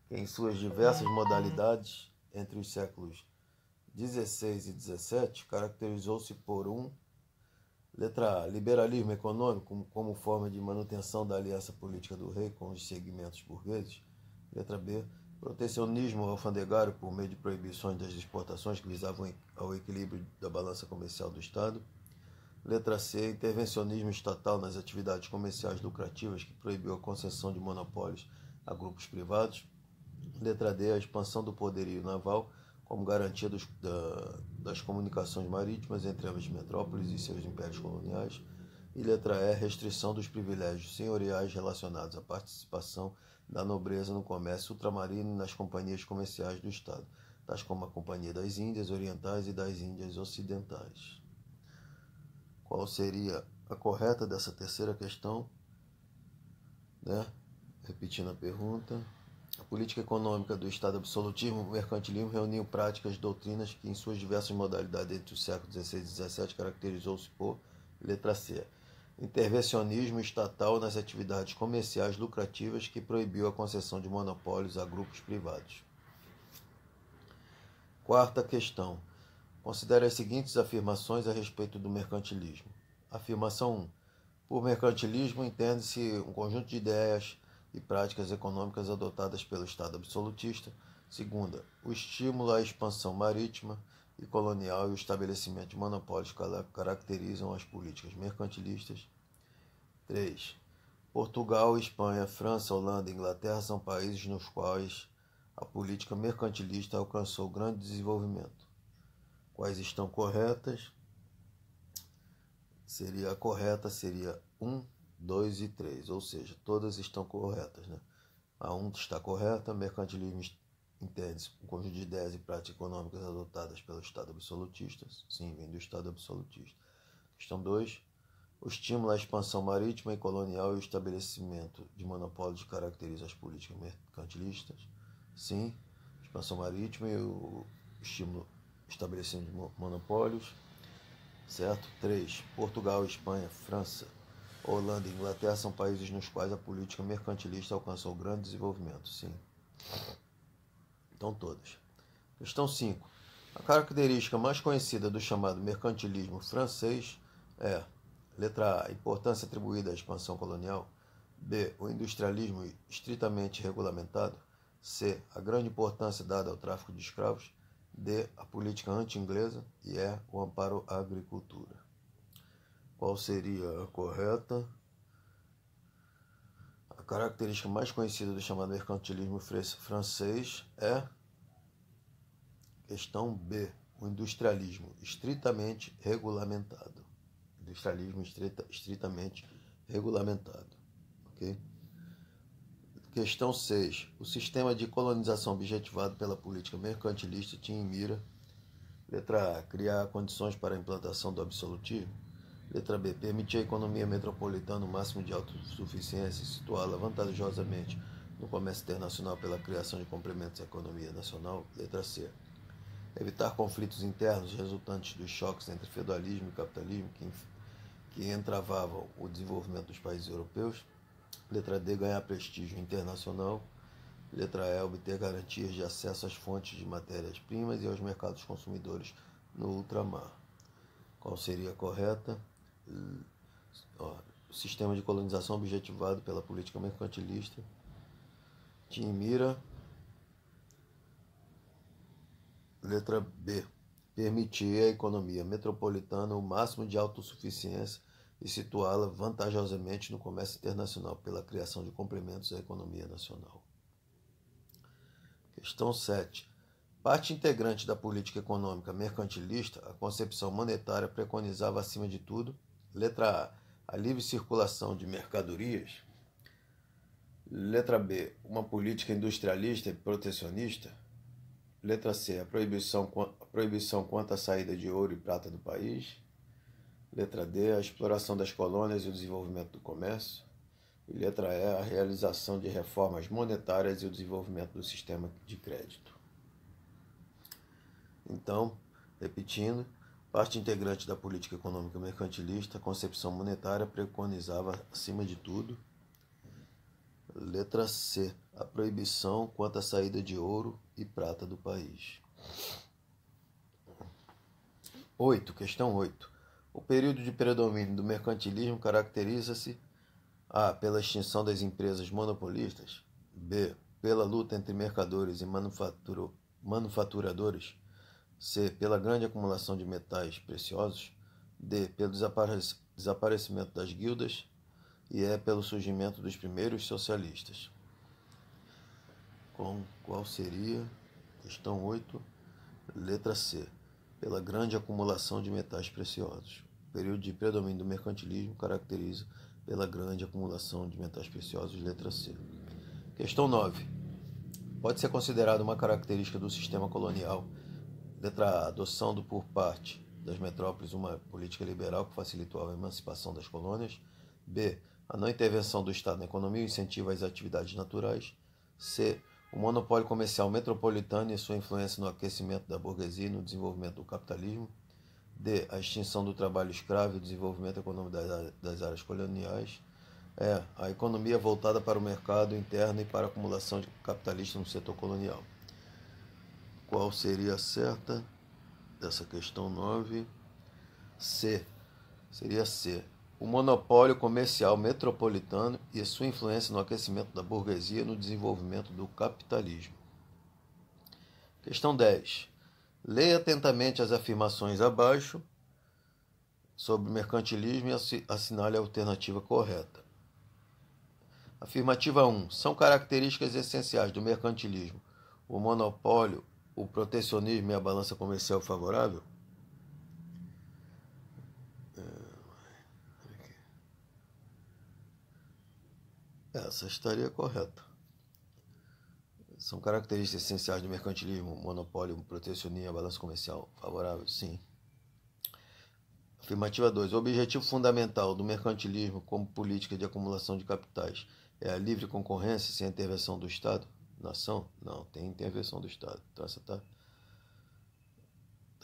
que, em suas diversas modalidades, entre os séculos XVI e XVII, caracterizou-se por letra A. Liberalismo econômico como forma de manutenção da aliança política do rei com os segmentos burgueses. Letra B. Protecionismo alfandegário por meio de proibições das exportações que visavam ao equilíbrio da balança comercial do Estado. Letra C. Intervencionismo estatal nas atividades comerciais lucrativas que proibiu a concessão de monopólios a grupos privados. Letra D. A expansão do poderio naval como garantia das comunicações marítimas entre as metrópoles e seus impérios coloniais. E letra E. Restrição dos privilégios senhoriais relacionados à participação da nobreza no comércio ultramarino e nas companhias comerciais do Estado, tais como a Companhia das Índias Orientais e das Índias Ocidentais. Qual seria a correta dessa terceira questão? Repetindo a pergunta. A política econômica do Estado absolutismo e mercantilismo reuniu práticas e doutrinas que, em suas diversas modalidades entre os séculos XVI e XVII, caracterizou-se por letra C. Intervencionismo estatal nas atividades comerciais lucrativas que proibiu a concessão de monopólios a grupos privados. Quarta questão. Considere as seguintes afirmações a respeito do mercantilismo. Afirmação 1. Por mercantilismo entende-se um conjunto de ideias e práticas econômicas adotadas pelo Estado absolutista. Segunda, o estímulo à expansão marítima e colonial e o estabelecimento de monopólios caracterizam as políticas mercantilistas. 3. Portugal, Espanha, França, Holanda e Inglaterra são países nos quais a política mercantilista alcançou grande desenvolvimento. Quais estão corretas? A correta seria 1, 2 e 3, ou seja, todas estão corretas. A 1 está correta, mercantilismo entende-se um conjunto de ideias e práticas econômicas adotadas pelo Estado absolutista. Sim, vem do Estado absolutista. Questão 2, o estímulo à expansão marítima e colonial e o estabelecimento de monopólios caracterizam as políticas mercantilistas. Sim, expansão marítima e o estímulo estabelecimento de monopólios. Certo? 3. Portugal, Espanha, França, Holanda e Inglaterra são países nos quais a política mercantilista alcançou grande desenvolvimento. Sim. Então, todas. Questão 5. A característica mais conhecida do chamado mercantilismo francês é: letra A. A importância atribuída à expansão colonial. B. O industrialismo estritamente regulamentado. C. A grande importância dada ao tráfico de escravos. D. A política anti-inglesa. E E. O amparo à agricultura. Qual seria a correta? A característica mais conhecida do chamado mercantilismo francês é questão B. O industrialismo estritamente regulamentado. Industrialismo estritamente regulamentado. Ok? Questão 6. O sistema de colonização objetivado pela política mercantilista tinha em mira: letra A. Criar condições para a implantação do absolutismo. Letra B. Permitir à economia metropolitana o máximo de autossuficiência e situá-la vantajosamente no comércio internacional pela criação de complementos à economia nacional. Letra C. Evitar conflitos internos resultantes dos choques entre feudalismo e capitalismo que entravavam o desenvolvimento dos países europeus. Letra D. Ganhar prestígio internacional. Letra E. Obter garantias de acesso às fontes de matérias-primas e aos mercados consumidores no ultramar. Qual seria a correta? O sistema de colonização objetivado pela política mercantilista tinha em mira, letra B, permitir à economia metropolitana o máximo de autossuficiência e situá-la vantajosamente no comércio internacional pela criação de complementos à economia nacional. Questão 7. Parte integrante da política econômica mercantilista, a concepção monetária preconizava, acima de tudo, letra A, a livre circulação de mercadorias. Letra B, uma política industrialista e protecionista. Letra C, a proibição quanto à saída de ouro e prata do país. Letra D, a exploração das colônias e o desenvolvimento do comércio. E letra E, a realização de reformas monetárias e o desenvolvimento do sistema de crédito. Então, repetindo, parte integrante da política econômica mercantilista, a concepção monetária preconizava, acima de tudo, letra C, a proibição quanto à saída de ouro e prata do país. 8. Questão 8. O período de predomínio do mercantilismo caracteriza-se: A. Pela extinção das empresas monopolistas. B. pela luta entre mercadores e manufaturadores. C. Pela grande acumulação de metais preciosos. D. Pelo desaparecimento das guildas. E E. Pelo surgimento dos primeiros socialistas. Qual seria? Questão 8. Letra C. Pela grande acumulação de metais preciosos. O período de predomínio do mercantilismo caracteriza pela grande acumulação de metais preciosos. Letra C. Questão 9. Pode ser considerada uma característica do sistema colonial. Letra A. Adoção por parte das metrópoles uma política liberal que facilitou a emancipação das colônias. B. A não intervenção do Estado na economia e incentiva as atividades naturais. C. O monopólio comercial metropolitano e sua influência no aquecimento da burguesia e no desenvolvimento do capitalismo. D. A extinção do trabalho escravo e o desenvolvimento econômico das áreas coloniais. E. A economia voltada para o mercado interno e para a acumulação de capitalistas no setor colonial. Qual seria a certa dessa questão 9? C. Seria C. O monopólio comercial metropolitano e sua influência no aquecimento da burguesia e no desenvolvimento do capitalismo. Questão 10. Leia atentamente as afirmações abaixo sobre o mercantilismo e assinale a alternativa correta. Afirmativa 1. São características essenciais do mercantilismo o monopólio, o protecionismo e a balança comercial favorável? Essa estaria correta. São características essenciais do mercantilismo, monopólio, protecionismo e a balança comercial favorável? Sim. Afirmativa 2. O objetivo fundamental do mercantilismo como política de acumulação de capitais é a livre concorrência sem a intervenção do Estado? Nação? Não, tem intervenção do Estado. Então essa está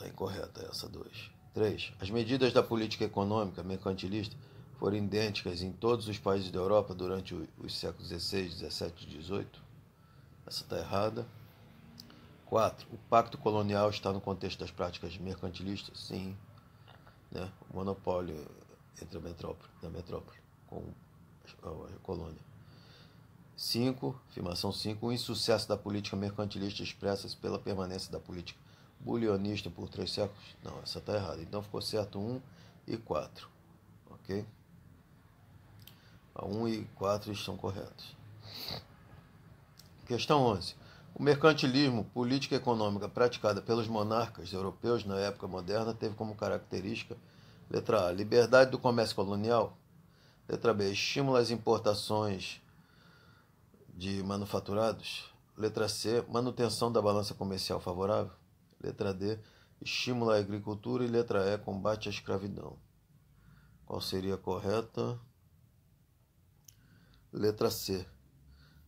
incorreta, essa 2. 3. As medidas da política econômica mercantilista foram idênticas em todos os países da Europa durante os séculos XVI, XVII e XVIII? Essa está errada. 4. O pacto colonial está no contexto das práticas mercantilistas? Sim. Né? O monopólio entre da metrópole com a colônia. 5. Afirmação 5. O insucesso da política mercantilista expressa-se pela permanência da política bulionista por 3 séculos? Não, essa está errada. Então ficou certo 1 e 4. Ok? A 1 e 4 estão corretos. Questão 11. O mercantilismo, política econômica praticada pelos monarcas europeus na época moderna, teve como característica: letra A, liberdade do comércio colonial. Letra B, estímulo às importações de manufaturados. Letra C, manutenção da balança comercial favorável. Letra D, estímulo à agricultura. E letra E, combate à escravidão. Qual seria a correta? Letra C,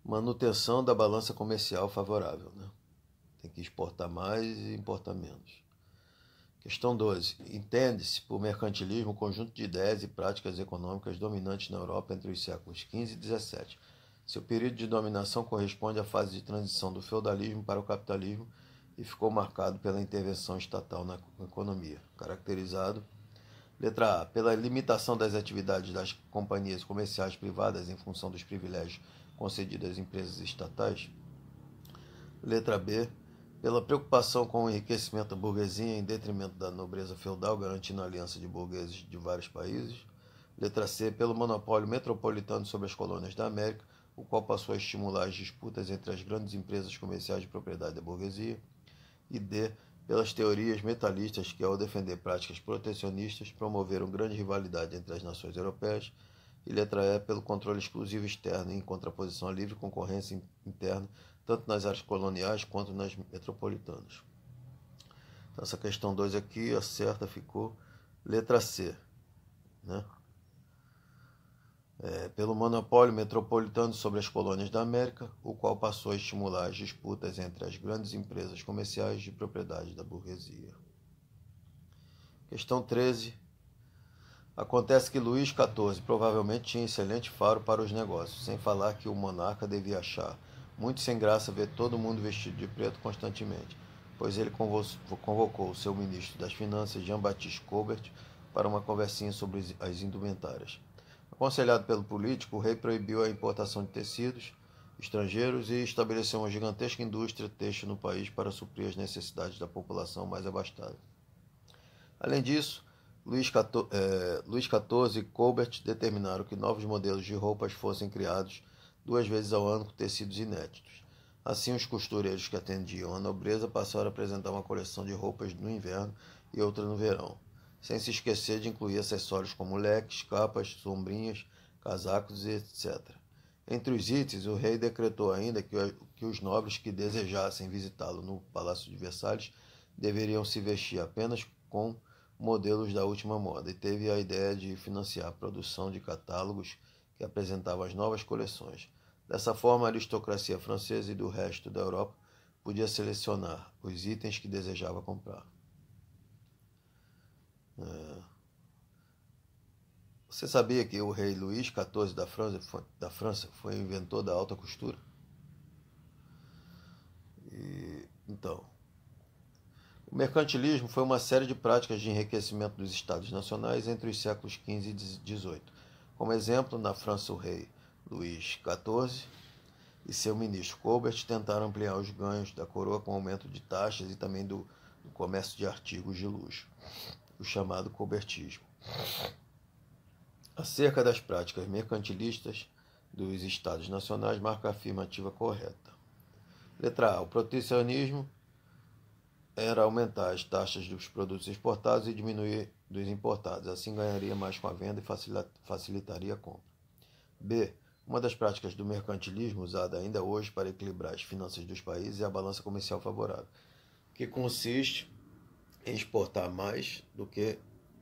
manutenção da balança comercial favorável. Né? Tem que exportar mais e importar menos. Questão 12. Entende-se por mercantilismo o conjunto de ideias e práticas econômicas dominantes na Europa entre os séculos XV e XVII. Seu período de dominação corresponde à fase de transição do feudalismo para o capitalismo e ficou marcado pela intervenção estatal na economia, caracterizado, letra A, pela limitação das atividades das companhias comerciais privadas em função dos privilégios concedidos às empresas estatais. Letra B, pela preocupação com o enriquecimento da burguesia em detrimento da nobreza feudal, garantindo a aliança de burgueses de vários países. Letra C, pelo monopólio metropolitano sobre as colônias da América, o qual passou a estimular as disputas entre as grandes empresas comerciais de propriedade da burguesia. E D, pelas teorias metalistas que, ao defender práticas protecionistas, promoveram grande rivalidade entre as nações europeias. E letra E, pelo controle exclusivo externo em contraposição à livre concorrência interna, tanto nas áreas coloniais quanto nas metropolitanas. Então, essa questão 2 aqui, a certa ficou letra C. Né? Pelo monopólio metropolitano sobre as colônias da América, o qual passou a estimular as disputas entre as grandes empresas comerciais de propriedade da burguesia. Questão 13. Acontece que Luís XIV provavelmente tinha excelente faro para os negócios, sem falar que o monarca devia achar muito sem graça ver todo mundo vestido de preto constantemente, pois ele convocou o seu ministro das Finanças, Jean-Baptiste Colbert, para uma conversinha sobre as indumentárias. Aconselhado pelo político, o rei proibiu a importação de tecidos estrangeiros e estabeleceu uma gigantesca indústria têxtil no país para suprir as necessidades da população mais abastada. Além disso, Luís XIV e Colbert determinaram que novos modelos de roupas fossem criados 2 vezes ao ano com tecidos inéditos. Assim, os costureiros que atendiam a nobreza passaram a apresentar uma coleção de roupas no inverno e outra no verão, sem se esquecer de incluir acessórios como leques, capas, sombrinhas, casacos e etc. Entre os itens, o rei decretou ainda que os nobres que desejassem visitá-lo no Palácio de Versalhes deveriam se vestir apenas com modelos da última moda e teve a ideia de financiar a produção de catálogos que apresentavam as novas coleções. Dessa forma, a aristocracia francesa e do resto da Europa podia selecionar os itens que desejava comprar. Você sabia que o rei Luís XIV da França foi o inventor da alta costura? Então, o mercantilismo foi uma série de práticas de enriquecimento dos estados nacionais entre os séculos XV e XVIII. Como exemplo, na França, o rei Luís XIV e seu ministro Colbert tentaram ampliar os ganhos da coroa com aumento de taxas e também do comércio de artigos de luxo, o chamado colbertismo. Acerca das práticas mercantilistas dos estados nacionais, marca a afirmativa correta. Letra A. O protecionismo era aumentar as taxas dos produtos exportados e diminuir dos importados. Assim ganharia mais com a venda e facilitaria a compra. B. Uma das práticas do mercantilismo usada ainda hoje para equilibrar as finanças dos países é a balança comercial favorável, que consiste em exportar mais do que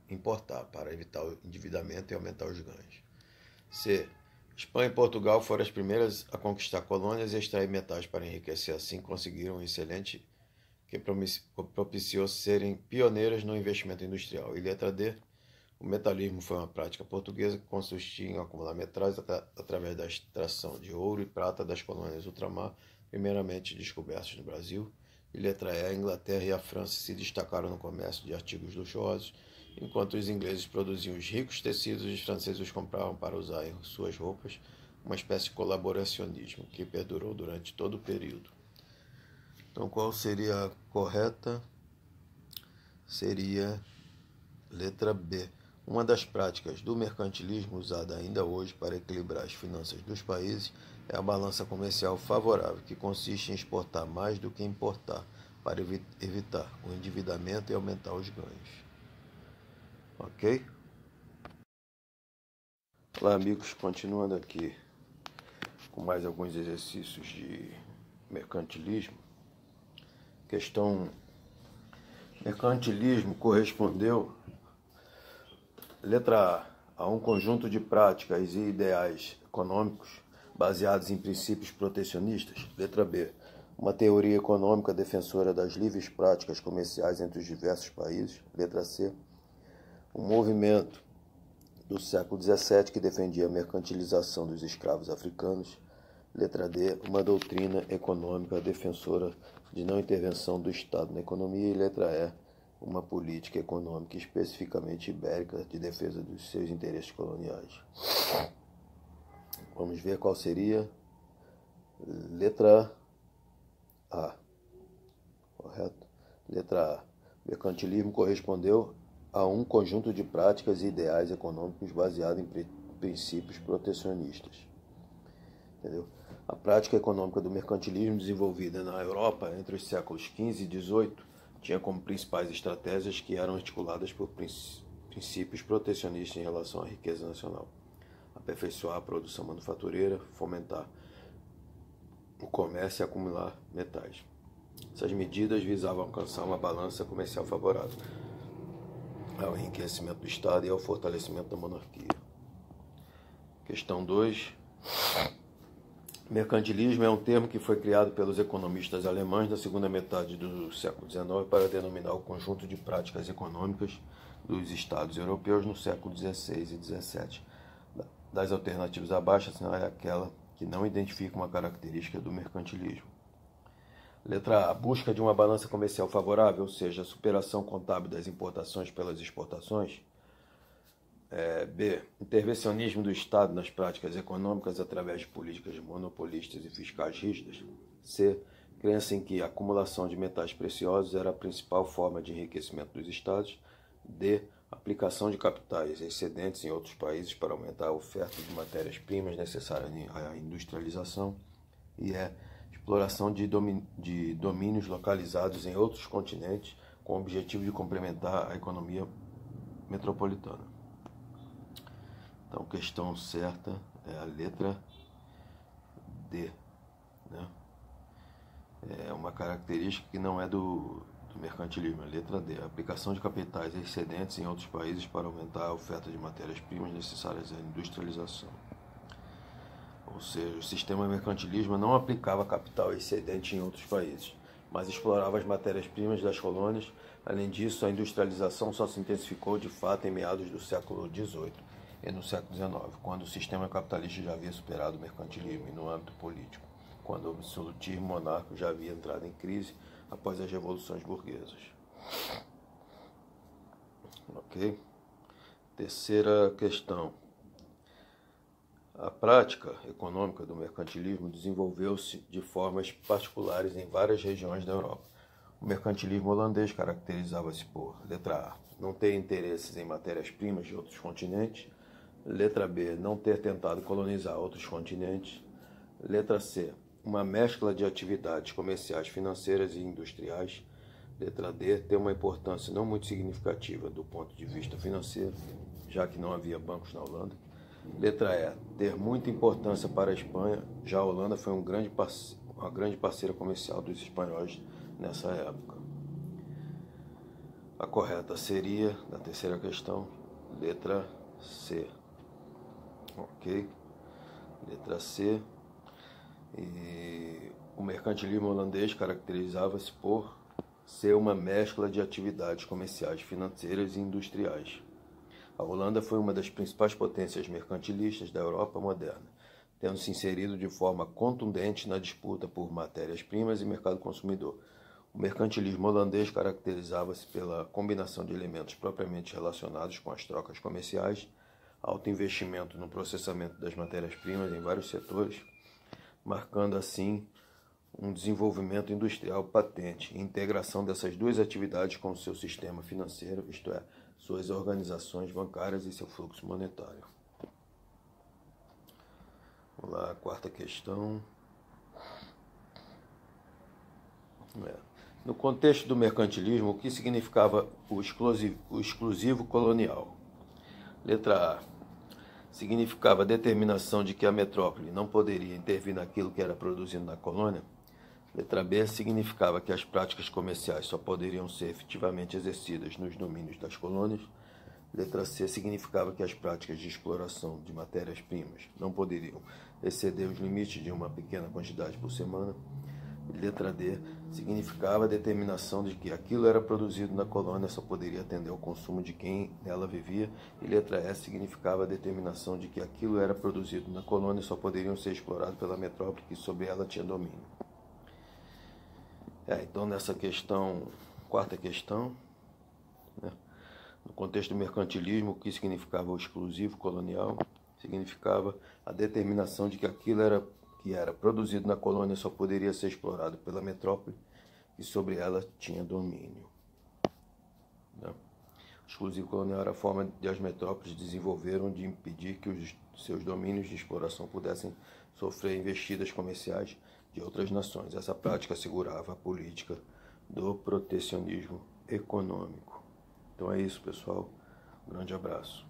importar, para evitar o endividamento e aumentar os ganhos. C. Espanha e Portugal foram as primeiras a conquistar colônias e extrair metais para enriquecer. Assim, conseguiram um excelente que propiciou serem pioneiras no investimento industrial. E letra D. O metalismo foi uma prática portuguesa que consistia em acumular metais através da extração de ouro e prata das colônias ultramar, primeiramente descobertas no Brasil. E letra E. A Inglaterra e a França se destacaram no comércio de artigos luxuosos, enquanto os ingleses produziam os ricos tecidos e os franceses os compravam para usar em suas roupas, uma espécie de colaboracionismo que perdurou durante todo o período. Então, qual seria a correta? Seria letra B. Uma das práticas do mercantilismo usada ainda hoje para equilibrar as finanças dos países é a balança comercial favorável, que consiste em exportar mais do que importar, para evitar o endividamento e aumentar os ganhos. Ok? Olá, amigos, continuando aqui com mais alguns exercícios de mercantilismo. Questão: mercantilismo correspondeu, letra A, a um conjunto de práticas e ideais econômicos baseados em princípios protecionistas. Letra B, uma teoria econômica defensora das livres práticas comerciais entre os diversos países. Letra C, um movimento do século XVII que defendia a mercantilização dos escravos africanos. Letra D, uma doutrina econômica defensora de não intervenção do Estado na economia. E letra E, uma política econômica especificamente ibérica de defesa dos seus interesses coloniais. Vamos ver qual seria. Letra A. Correto? Letra A. Mercantilismo correspondeu a um conjunto de práticas e ideais econômicos baseados em princípios protecionistas. Entendeu? A prática econômica do mercantilismo, desenvolvida na Europa entre os séculos XV e XVIII, tinha como principais estratégias que eram articuladas por princípios protecionistas em relação à riqueza nacional: aperfeiçoar a produção manufatureira, fomentar o comércio e acumular metais. Essas medidas visavam alcançar uma balança comercial favorável ao enriquecimento do Estado e ao fortalecimento da monarquia. Questão 2. Mercantilismo é um termo que foi criado pelos economistas alemães na segunda metade do século XIX para denominar o conjunto de práticas econômicas dos Estados europeus no século XVI e XVII. Das alternativas abaixo, assinale aquela que não identifica uma característica do mercantilismo. Letra A. Busca de uma balança comercial favorável, ou seja, a superação contábil das importações pelas exportações. B. Intervencionismo do Estado nas práticas econômicas através de políticas monopolistas e fiscais rígidas. C. Crença em que a acumulação de metais preciosos era a principal forma de enriquecimento dos Estados. D. Aplicação de capitais excedentes em outros países para aumentar a oferta de matérias-primas necessárias à industrialização. E exploração de domínios localizados em outros continentes com o objetivo de complementar a economia metropolitana. Então, questão certa é a letra D, né? É uma característica que não é do mercantilismo, a letra D. A aplicação de capitais excedentes em outros países para aumentar a oferta de matérias-primas necessárias à industrialização. Ou seja, o sistema mercantilismo não aplicava capital excedente em outros países, mas explorava as matérias-primas das colônias. Além disso, a industrialização só se intensificou de fato em meados do século XVIII e no século XIX, quando o sistema capitalista já havia superado o mercantilismo e no âmbito político, quando o absolutismo monárquico já havia entrado em crise após as revoluções burguesas. Ok? Terceira questão. A prática econômica do mercantilismo desenvolveu-se de formas particulares em várias regiões da Europa. O mercantilismo holandês caracterizava-se por, letra A, não ter interesses em matérias-primas de outros continentes. Letra B, não ter tentado colonizar outros continentes. Letra C, uma mescla de atividades comerciais, financeiras e industriais. Letra D, ter uma importância não muito significativa do ponto de vista financeiro, já que não havia bancos na Holanda. Letra E, ter muita importância para a Espanha, já a Holanda foi uma grande parceira comercial dos espanhóis nessa época. A correta seria, da terceira questão, letra C. Ok? Letra C. E o mercantilismo holandês caracterizava-se por ser uma mescla de atividades comerciais, financeiras e industriais. A Holanda foi uma das principais potências mercantilistas da Europa moderna, tendo se inserido de forma contundente na disputa por matérias-primas e mercado consumidor. O mercantilismo holandês caracterizava-se pela combinação de elementos propriamente relacionados com as trocas comerciais, alto investimento no processamento das matérias-primas em vários setores, marcando assim um desenvolvimento industrial patente e integração dessas duas atividades com o seu sistema financeiro, isto é, suas organizações bancárias e seu fluxo monetário. Vamos lá, quarta questão. No contexto do mercantilismo, o que significava o exclusivo colonial? Letra A. Significava a determinação de que a metrópole não poderia intervir naquilo que era produzido na colônia. Letra B. Significava que as práticas comerciais só poderiam ser efetivamente exercidas nos domínios das colônias. Letra C. Significava que as práticas de exploração de matérias-primas não poderiam exceder os limites de uma pequena quantidade por semana. Letra D. Significava a determinação de que aquilo era produzido na colônia só poderia atender ao consumo de quem nela vivia. E letra E. Significava a determinação de que aquilo era produzido na colônia só poderiam ser explorados pela metrópole que sobre ela tinha domínio. Então, nessa questão, quarta questão, né? No contexto do mercantilismo, o que significava o exclusivo colonial? Significava a determinação de que aquilo que era produzido na colônia só poderia ser explorado pela metrópole e sobre ela tinha domínio. Né? O exclusivo colonial era a forma de as metrópoles desenvolveram de impedir que os seus domínios de exploração pudessem sofrer investidas comerciais de outras nações. Essa prática assegurava a política do protecionismo econômico. Então é isso, pessoal. Um grande abraço.